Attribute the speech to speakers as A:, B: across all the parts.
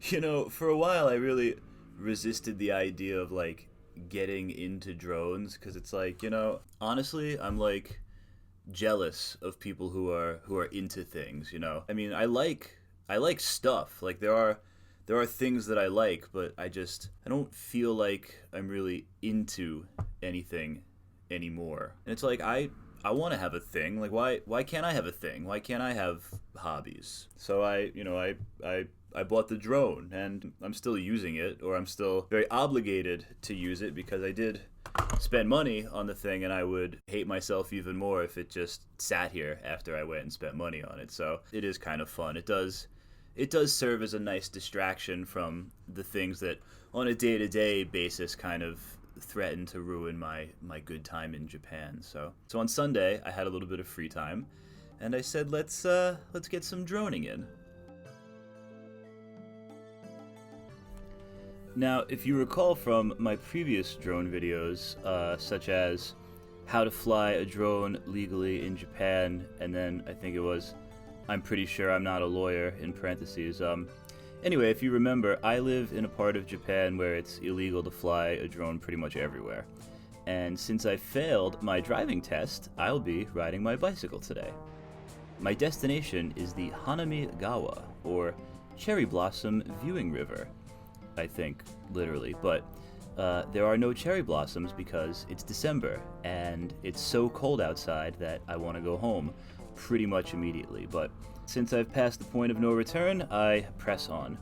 A: For a while I really resisted the idea of like getting into drones because it's like, honestly, I'm like jealous of people who are into things. I mean, I like stuff. Like there are things that I like, but I don't feel like I'm really into anything anymore. And it's like I want to have a thing. Like why can't I have a thing? Why can't I have hobbies? So I bought the drone and I'm still using it, or I'm still very obligated to use it because I did spend money on the thing, and I would hate myself even more if it just sat here after I went and spent money on it. So it is kind of fun. It does serve as a nice distraction from the things that on a day-to-day basis kind of threaten to ruin my good time in Japan. So on Sunday I had a little bit of free time, and I said let's get some droning in. Now, if you recall from my previous drone videos, such as how to fly a drone legally in Japan, and then I think it was, I'm pretty sure I'm not a lawyer, in parentheses. Anyway, if you remember, I live in a part of Japan where it's illegal to fly a drone pretty much everywhere. And since I failed my driving test, I'll be riding my bicycle today. My destination is the Hanami-gawa, or Cherry Blossom Viewing River, I think, literally, but there are no cherry blossoms because it's December, and it's so cold outside that I want to go home pretty much immediately, but since I've passed the point of no return, I press on.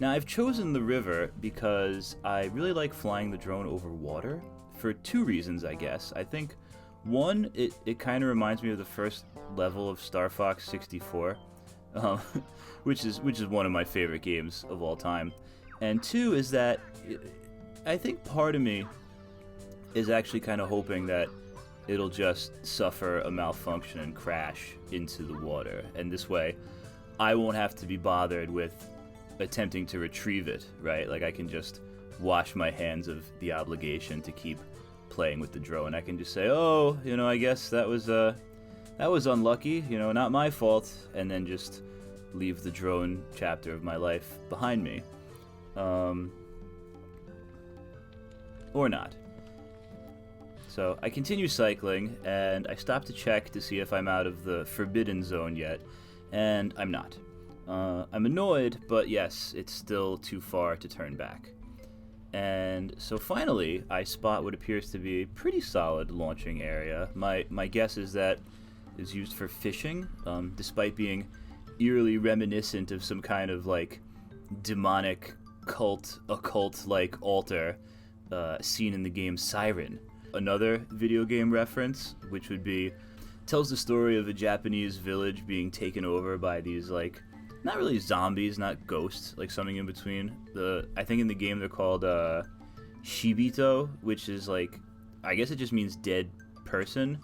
A: Now, I've chosen the river because I really like flying the drone over water, for two reasons, I guess. I think, one, it kind of reminds me of the first level of Star Fox 64, which is one of my favorite games of all time. And two is that I think part of me is actually kind of hoping that it'll just suffer a malfunction and crash into the water. And this way, I won't have to be bothered with attempting to retrieve it, right? Like I can just wash my hands of the obligation to keep playing with the drone. I can just say, oh, I guess that was unlucky, not my fault, and then just leave the drone chapter of my life behind me. Or not. So I continue cycling, and I stop to check to see if I'm out of the forbidden zone yet, and I'm not. I'm annoyed, but yes, it's still too far to turn back. And so finally, I spot what appears to be a pretty solid launching area. My guess is that it's used for fishing, despite being eerily reminiscent of some kind of like demonic occult like altar seen in the game Siren. Another video game reference, which would be, tells the story of a Japanese village being taken over by these like, not really zombies, not ghosts, like something in between. I think in the game they're called Shibito, which is like, I guess it just means dead person,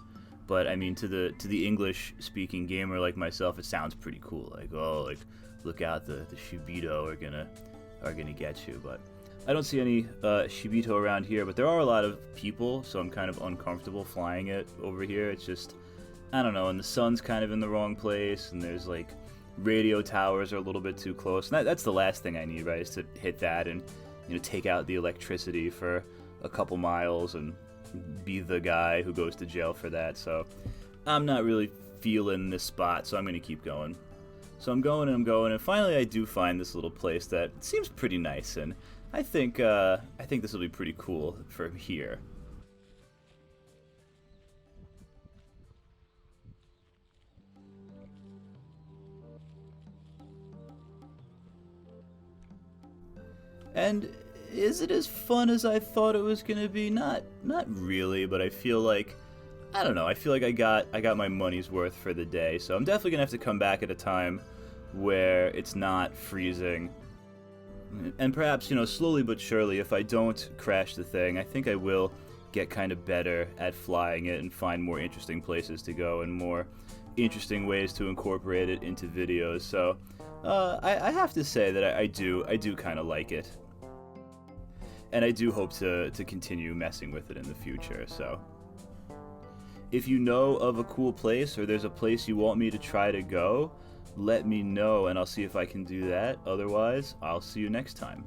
A: but I mean to the English speaking gamer like myself, it sounds pretty cool. Like, oh, like look out, the Shibito are gonna get you. But I don't see any Shibito around here, but there are a lot of people, so I'm kind of uncomfortable flying it over here. It's just, I don't know, and the sun's kind of in the wrong place, and there's like radio towers are a little bit too close. And that's the last thing I need, right, is to hit that and take out the electricity for a couple miles and be the guy who goes to jail for that. So I'm not really feeling this spot, so I'm gonna keep going. So I'm going, and finally I do find this little place that seems pretty nice, and I think this will be pretty cool from here. And is it as fun as I thought it was gonna be? Not really, but I feel like, I don't know, I feel like I got my money's worth for the day, so I'm definitely gonna have to come back at a time where it's not freezing. And perhaps, slowly but surely, if I don't crash the thing, I think I will get kind of better at flying it and find more interesting places to go and more interesting ways to incorporate it into videos. So I have to say that I do kind of like it. And I do hope to continue messing with it in the future. So if you know of a cool place, or there's a place you want me to try to go, let me know and I'll see if I can do that. Otherwise, I'll see you next time.